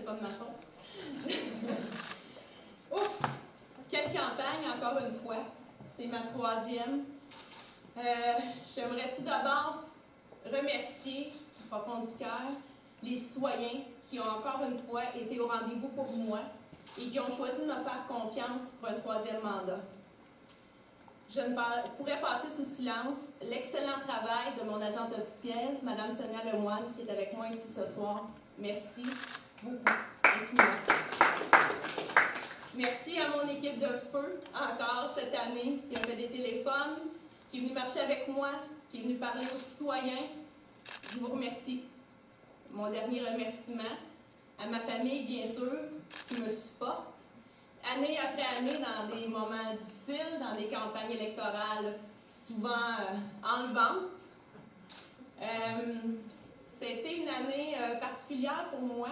pas de ma faute. Ouf! Quelle campagne, encore une fois. C'est ma 3e. J'aimerais tout d'abord remercier, du profond du cœur, les citoyens qui ont encore une fois été au rendez-vous pour moi et qui ont choisi de me faire confiance pour un 3e mandat. Je ne pourrais passer sous silence l'excellent travail de mon agente officielle, Mme Sonia Lemoine, qui est avec moi ici ce soir. Merci beaucoup, infiniment. Merci à mon équipe de feu, encore cette année, qui a fait des téléphones, qui est venue marcher avec moi, qui est venue parler aux citoyens. Je vous remercie. Mon dernier remerciement à ma famille, bien sûr, qui me supporte. Année après année, dans des moments difficiles, dans des campagnes électorales souvent enlevantes. C'était une année particulière pour moi.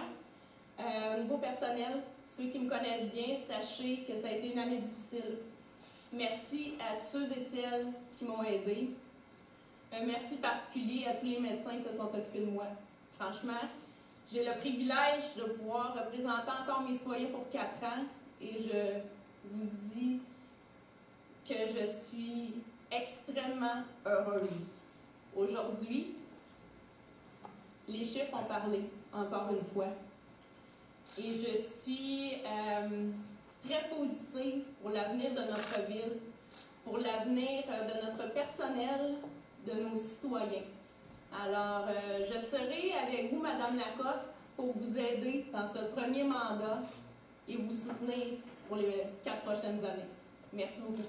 Au niveau personnel, ceux qui me connaissent bien, sachez que ça a été une année difficile. Merci à tous ceux et celles qui m'ont aidé. Un merci particulier à tous les médecins qui se sont occupés de moi. Franchement, j'ai le privilège de pouvoir représenter encore mes citoyens pour 4 ans. Et je vous dis que je suis extrêmement heureuse. Aujourd'hui, les chiffres ont parlé, encore une fois. Et je suis très positive pour l'avenir de notre ville, pour l'avenir de notre personnel, de nos citoyens. Alors, je serai avec vous, Mme Lacoste, pour vous aider dans ce premier mandat et vous soutenir pour les 4 prochaines années. Merci beaucoup.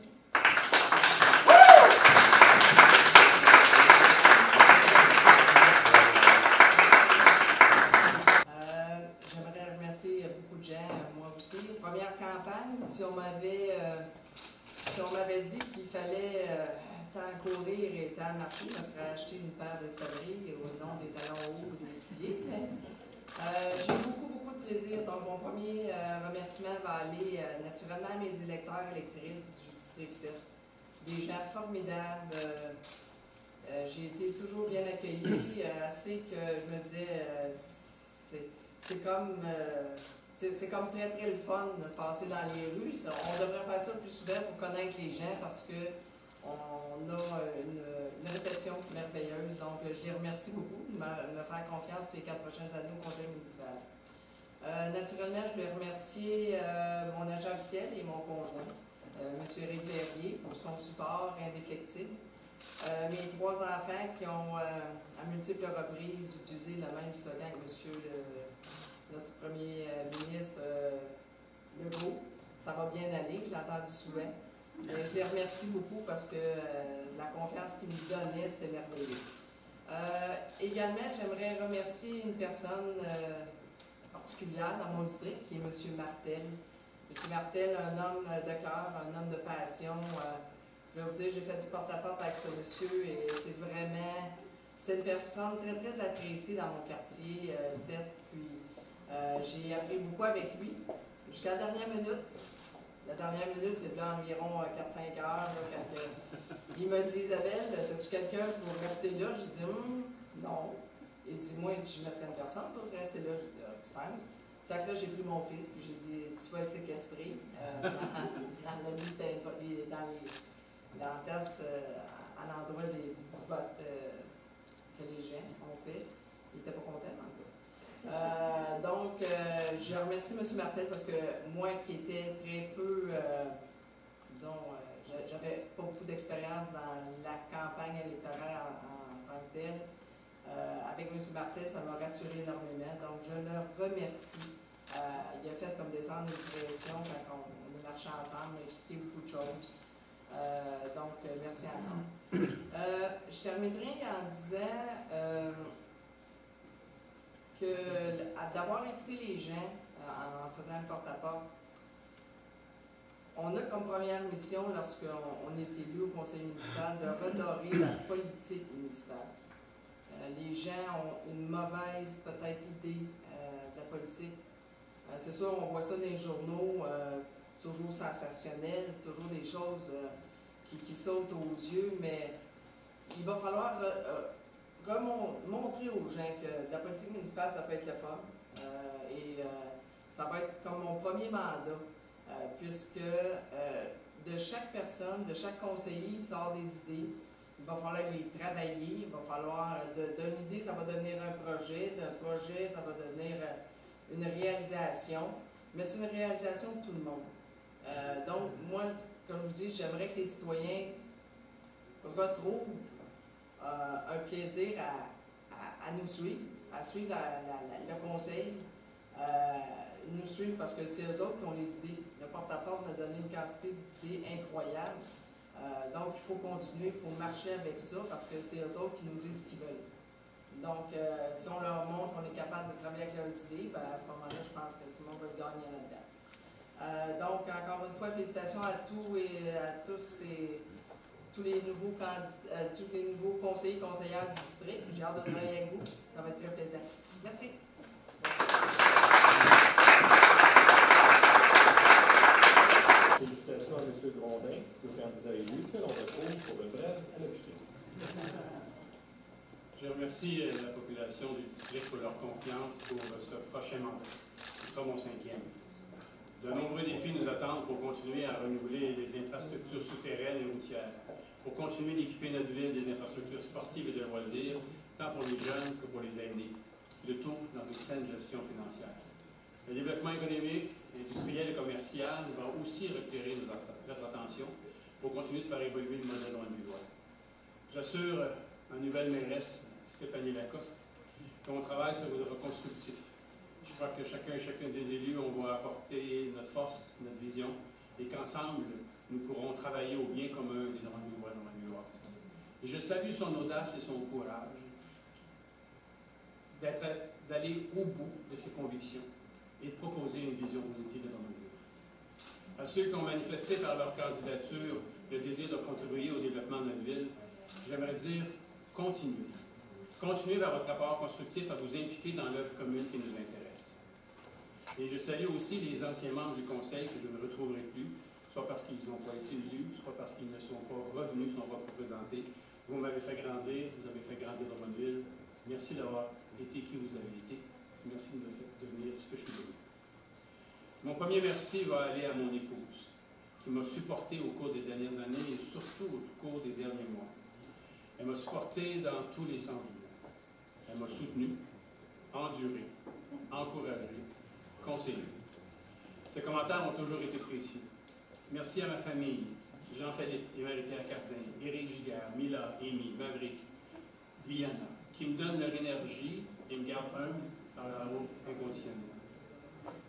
J'aimerais remercier beaucoup de gens, moi aussi. Première campagne, si on m'avait dit qu'il fallait tant courir et tant marcher, je me serais acheté une paire d'escadrilles au nom des talons hauts et des souliers. J'ai beaucoup de plaisir. Donc, mon premier remerciement va aller naturellement à mes électeurs et électrices du district 7. Des gens formidables. J'ai été toujours bien accueillie, assez que je me disais, c'est comme très le fun de passer dans les rues. On devrait faire ça plus souvent pour connaître les gens parce que on a une réception merveilleuse. Donc, je les remercie beaucoup de me faire confiance pour les 4 prochaines années au conseil municipal. Naturellement, je voulais remercier mon agent officiel et mon conjoint, M. Éric Verrier, pour son support indéfectible. Mes 3 enfants qui ont, à multiples reprises, utilisé le même slogan que notre premier ministre Legault. Ça va bien aller, je l'ai entendu souvent. Je les remercie beaucoup parce que la confiance qu'ils nous donnaient, c'était merveilleux. Également, j'aimerais remercier une personne particulière dans mon district, qui est M. Martel. M. Martel, un homme de cœur, un homme de passion. Je vais vous dire, j'ai fait du porte-à-porte avec ce monsieur et c'était une personne très appréciée dans mon quartier 7. Puis j'ai appris beaucoup avec lui jusqu'à la dernière minute. La dernière minute, c'est là environ 4-5 heures, là, quand il m'a dit, Isabelle, as-tu quelqu'un pour rester là? J'ai dit, non. Il dit, moi, je mettrais une personne pour rester là. J'ai dit, tu penses? C'est que là, j'ai pris mon fils, puis j'ai dit, tu vas être séquestré dans la place, à l'endroit du vote que les gens ont fait. Il n'était pas content, en tout cas. Donc, je remercie M. Martel parce que moi qui étais très peu, j'avais pas beaucoup d'expérience dans la campagne électorale en tant que telle, avec M. Martel, ça m'a rassuré énormément. Donc, je le remercie. Il a fait comme descendre une pression quand on est marché ensemble, il a expliqué beaucoup de choses. Donc, merci encore. Je terminerai en disant que d'avoir écouté les gens en faisant le porte-à-porte, on a comme première mission, lorsqu'on est élu au conseil municipal, de redorer la politique municipale. Les gens ont une mauvaise, peut-être, idée de la politique. C'est sûr, on voit ça dans les journaux, c'est toujours sensationnel, c'est toujours des choses qui sautent aux yeux, mais il va falloir montrer aux gens que la politique municipale, ça peut être le fun. Ça va être comme mon premier mandat, puisque de chaque personne, de chaque conseiller, il sort des idées. Il va falloir les travailler, il va falloir, d'une idée, ça va devenir un projet, d'un projet, ça va devenir une réalisation, mais c'est une réalisation de tout le monde. Donc, moi, comme je vous dis, j'aimerais que les citoyens retrouvent un plaisir à nous suivre, à suivre le conseil, nous suivre parce que c'est eux autres qui ont les idées. Le porte-à-porte m'a donné une quantité d'idées incroyables. Donc, il faut continuer, il faut marcher avec ça parce que c'est eux autres qui nous disent ce qu'ils veulent. Donc, si on leur montre qu'on est capable de travailler avec leurs idées, ben, à ce moment-là, je pense que tout le monde va gagner là-dedans. Donc, encore une fois, félicitations à tous tous les nouveaux conseillers et conseillères du district. J'ai hâte de travailler avec vous. Ça va être très plaisant. Merci. Félicitations à M. Grondin, le candidat élu, que l'on retrouve pour une brève allocution. Je remercie la population du district pour leur confiance pour ce prochain mandat. Ce sera mon 5e. De nombreux défis nous attendent pour continuer à renouveler les infrastructures souterraines et routières, pour continuer d'équiper notre ville des infrastructures sportives et de loisirs, tant pour les jeunes que pour les aînés, le tout dans une saine gestion financière. Le développement économique, industriel et commercial va aussi requérir notre attention pour continuer de faire évoluer le modèle longueuillois. J'assure ma nouvelle mairesse, Stéphanie Lacoste, qu'on travaille sur le reconstructif. Je crois que chacun et chacune des élus, on va apporter notre force, notre vision, et qu'ensemble, nous pourrons travailler au bien commun des Longueuillois et Longueuilloises. Et je salue son audace et son courage d'aller au bout de ses convictions et de proposer une vision positive de Longueuil. À ceux qui ont manifesté par leur candidature le désir de contribuer au développement de notre ville, j'aimerais dire continuez. Continuez vers votre rapport constructif à vous impliquer dans l'œuvre commune qui nous intéresse. Et je salue aussi les anciens membres du Conseil que je ne retrouverai plus, soit parce qu'ils n'ont pas été élus, soit parce qu'ils ne sont pas revenus, ne sont pas représentés. Vous m'avez fait grandir, vous avez fait grandir dans votre ville. Merci d'avoir été qui vous avez été. Merci de me faire devenir ce que je suis devenu. Mon premier merci va aller à mon épouse, qui m'a supporté au cours des dernières années et surtout au cours des derniers mois. Elle m'a supporté dans tous les sens du mot. Elle m'a soutenu, enduré, encouragé, conseillé. Ces commentaires ont toujours été précieux. Merci à ma famille, Jean-Philippe et Marie-Pierre Cardin, Éric Giguère, Mila, Amy, Maverick, Liana, qui me donnent leur énergie et me gardent humble par leur amour inconditionnel.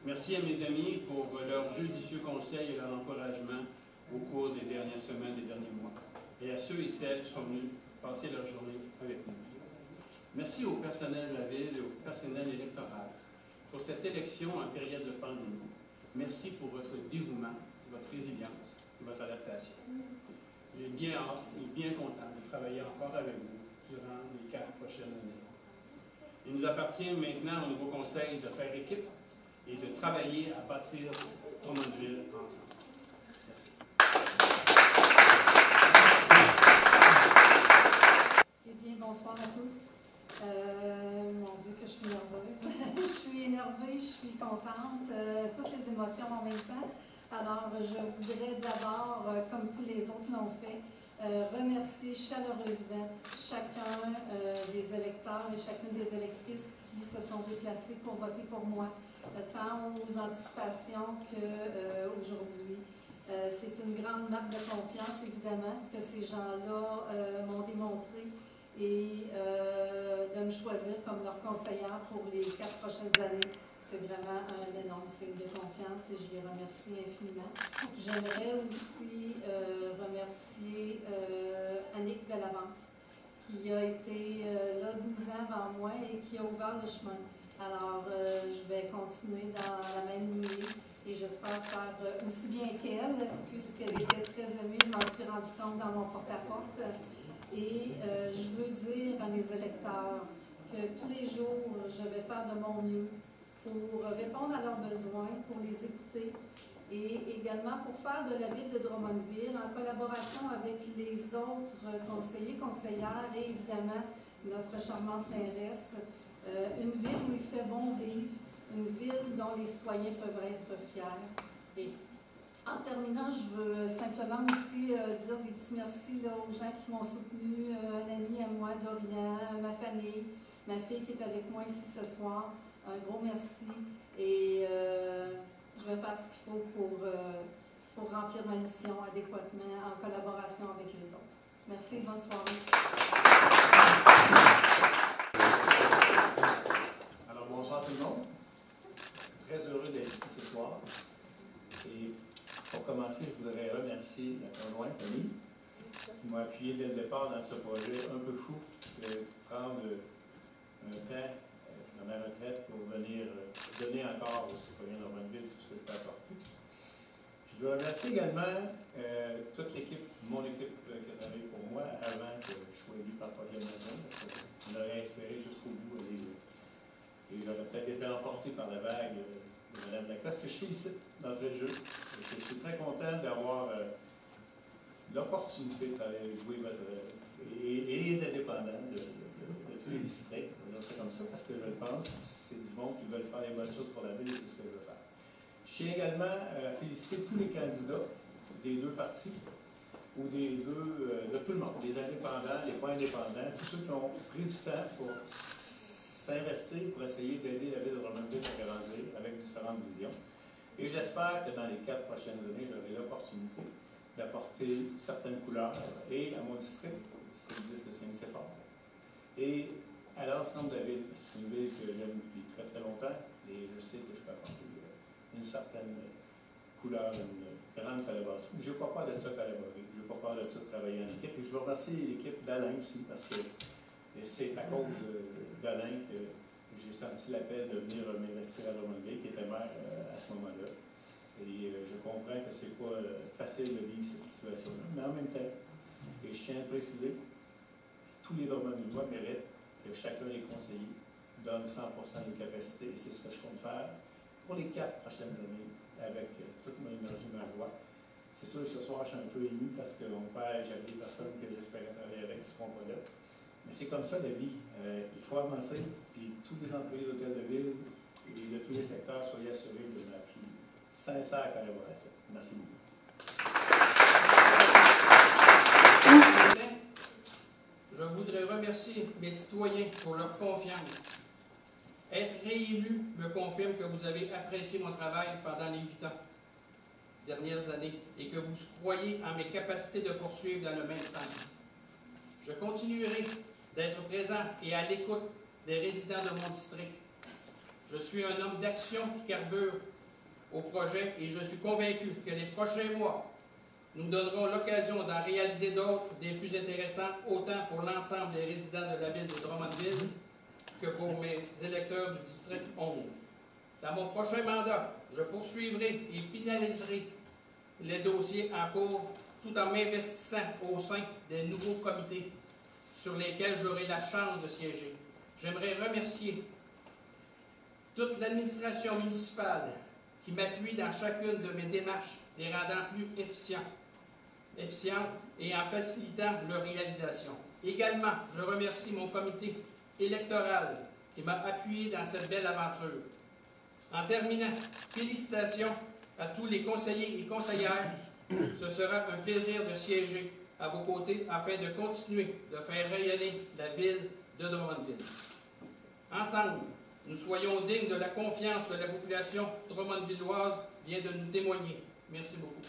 Merci à mes amis pour leurs judicieux conseils et leur encouragement au cours des dernières semaines, des derniers mois. Et à ceux et celles qui sont venus passer leur journée avec nous. Merci au personnel de la ville et au personnel électoral pour cette élection en période de pandémie. Merci pour votre dévouement, votre résilience et votre adaptation. J'ai bien hâte et bien content de travailler encore avec vous durant les 4 prochaines années. Il nous appartient maintenant au nouveau conseil de faire équipe et de travailler à bâtir Drummondville ensemble. Merci. Eh bien, bonsoir à tous. Mon Dieu, que je suis nerveuse. Je suis énervée, je suis contente, toutes les émotions en même temps. Alors, je voudrais d'abord, comme tous les autres l'ont fait, remercier chaleureusement chacun des électeurs et chacune des électrices qui se sont déplacés pour voter pour moi, tant aux anticipations qu'aujourd'hui. C'est une grande marque de confiance, évidemment, que ces gens-là m'ont démontré et de me choisir comme leur conseillère pour les 4 prochaines années. C'est vraiment un énorme signe de confiance et je les remercie infiniment. J'aimerais aussi remercier Annick Bellavance, qui a été là 12 ans avant moi et qui a ouvert le chemin. Alors, je vais continuer dans la même lignée et j'espère faire aussi bien qu'elle, puisqu'elle était très aimée, je m'en suis rendu compte dans mon porte-à-porte. Et je veux dire à mes électeurs que tous les jours, je vais faire de mon mieux pour répondre à leurs besoins, pour les écouter et également pour faire de la ville de Drummondville, en collaboration avec les autres conseillers, conseillères et évidemment notre charmante mairesse, une ville où il fait bon vivre, une ville dont les citoyens peuvent être fiers. Et en terminant, je veux simplement aussi dire des petits merci là, aux gens qui m'ont soutenu, un ami à moi, Dorian, ma famille, ma fille qui est avec moi ici ce soir. Un gros merci et je vais faire ce qu'il faut pour remplir ma mission adéquatement en collaboration avec les autres. Merci, bonne soirée. Alors, bonsoir tout le monde. Très heureux d'être ici ce soir. Et pour commencer, je voudrais remercier la conjointe Annie qui m'a appuyé dès le départ dans ce projet un peu fou de prendre un temps dans ma retraite pour venir donner encore aux citoyens de Drummondville tout ce que je peux apporter. Je veux remercier également toute l'équipe, mon équipe qui a travaillé pour moi avant que je sois élu par troisième mandat, parce qu'on aurait espéré jusqu'au bout et j'aurais peut-être été emporté par la vague de Mme Lacoste, que je suis ici d'entrée de jeu. Je suis très content d'avoir l'opportunité de travailler avec vous et les indépendants de tous les districts, on va dire ça comme ça, parce que je pense que c'est du monde qui veulent faire les bonnes choses pour la ville et c'est ce que je veux faire. Je tiens également à féliciter tous les candidats des deux partis, ou de tout le monde, les indépendants, les pas indépendants, tous ceux qui ont pris du temps pour s'investir, pour essayer d'aider la ville de Drummondville à grandir avec différentes visions. Et j'espère que dans les 4 prochaines années, j'aurai l'opportunité d'apporter certaines couleurs et à mon district, le district 10 de Saint-Nicéphore, et à l'ensemble de la ville. C'est une ville que j'aime depuis très très longtemps et je sais que je peux apporter une certaine couleur, une grande collaboration. Je n'ai pas peur de ça collaborer, je n'ai pas peur de ça travailler en équipe. Et je veux remercier l'équipe d'Alain aussi parce que c'est à cause d'Alain que j'ai senti l'appel de venir m'investir à Drummondville, qui était maire à ce moment-là. Et je comprends que c'est pas facile de vivre cette situation-là, mais en même temps, et je tiens à préciser, tous les Drummondvillois méritent que chacun des conseillers donne 100% des capacités, et c'est ce que je compte faire pour les 4 prochaines années, avec toute mon énergie, ma joie. C'est sûr que ce soir, je suis un peu ému parce que mon père, j'avais des personnes que j'espérais travailler avec qui ne seront pas là. Mais c'est comme ça la vie. Il faut avancer, puis tous les employés d'hôtel de ville et de tous les secteurs, soyez assurés de ma plus sincère collaboration. Merci beaucoup. Je voudrais remercier mes citoyens pour leur confiance. Être réélu me confirme que vous avez apprécié mon travail pendant les 8 dernières années et que vous croyez en mes capacités de poursuivre dans le même sens. Je continuerai d'être présent et à l'écoute des résidents de mon district. Je suis un homme d'action qui carbure au projet et je suis convaincu que les prochains mois nous donnerons l'occasion d'en réaliser d'autres, des plus intéressants, autant pour l'ensemble des résidents de la ville de Drummondville que pour mes électeurs du district 11. Dans mon prochain mandat, je poursuivrai et finaliserai les dossiers en cours tout en m'investissant au sein des nouveaux comités sur lesquels j'aurai la chance de siéger. J'aimerais remercier toute l'administration municipale qui m'appuie dans chacune de mes démarches, les rendant plus efficientes et en facilitant leur réalisation. Également, je remercie mon comité électoral qui m'a appuyé dans cette belle aventure. En terminant, félicitations à tous les conseillers et conseillères. Ce sera un plaisir de siéger à vos côtés afin de continuer de faire rayonner la ville de Drummondville. Ensemble, nous soyons dignes de la confiance que la population drummondvilloise vient de nous témoigner. Merci beaucoup.